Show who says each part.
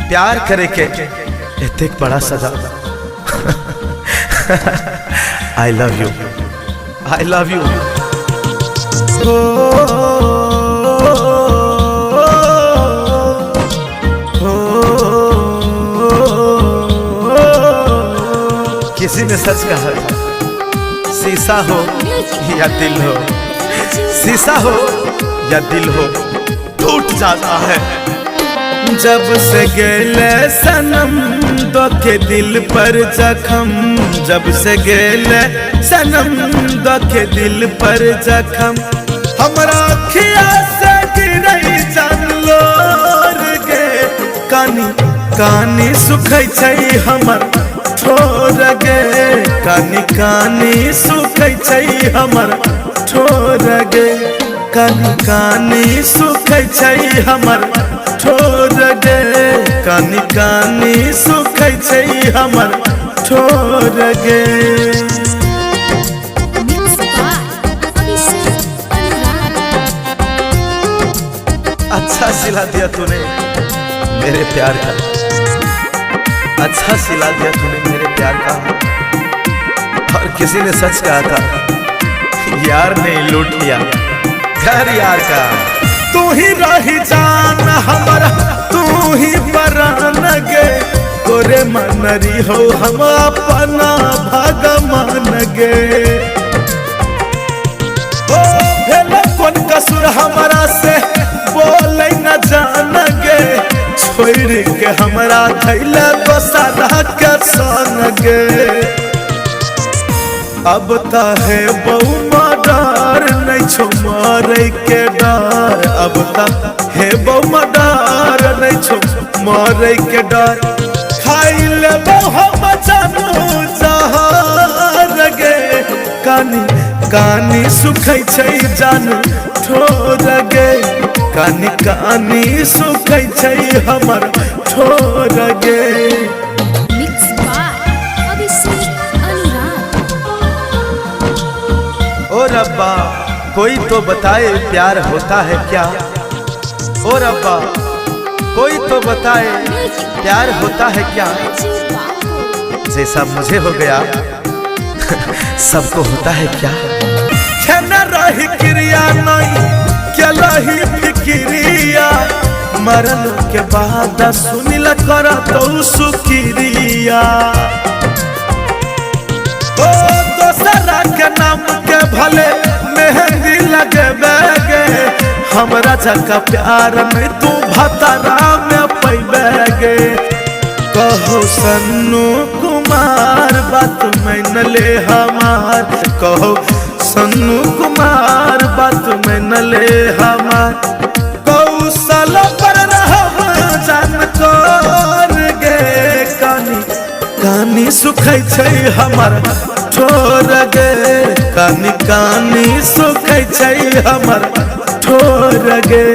Speaker 1: प्यार करे के इतने बड़ा सजा। I love you, I love you. किसी ने सच कहा, शीशा हो या दिल हो, शीशा हो या दिल हो, टूट जाता है। जब से गेले सनम दो के दिल पर जख्म, जब से गेले सनम दो के दिल पर जख्म, हमरा अखिया से गिरई जान लोर गे। कानी कानी सुखै छै हमर ठोर गे, कानी कानी सुखै छै हमर ठोर गे, कानी कानी सुखै छै हमर ठोर गे, कानी कानी सुखै छै हमर ठोर गे। अच्छा सिला दिया तूने मेरे प्यार का, अच्छा सिला दिया तूने मेरे प्यार का। और किसी ने सच कहा था, यार ने लूट लिया घर यार का। तू ही रही जान हमारा, तू ही परान गे, तोरे मनरी हो हम अपना भगवान गे। ओ भेल कौन कसूर हमारा से बोले न जान गे, छोड़ के हमरा थैले दोसरा के संग गे। अब त है बहु मर्डर नहीं छो मारे के डर, अब त है बहु मर्डर नहीं छो मारे के डर। खाई ले हम जानू जहर गे, कानी कानी सुखै छै जानू ठोर गे, कानी कानी सुखै छै हमर ठोर गे। ओ रब्बा कोई तो बताए प्यार होता है क्या, ओ रब्बा कोई तो बताए प्यार होता है क्या। जैसा मुझे हो गया सबको होता है क्या। छना रही क्रिया नहीं क्या लही फिक्रिया, मरल के बाद सुनिल कर तो सुक्रिया। ओ दोसरा के नाम के भले मेहंदी लगबे गे, हमरा जका प्यार में तू भतरा में पैबे गे। कहो सन्नू कुमार बात मान ले हमार, कहो सन्नू कुमार बात मान ले हमार। कौशल पर रहब जान कर गे, कानी कानी सुखै छै हमर ठोर गे, कानी कानी सुखै छै हमर ठोर गे।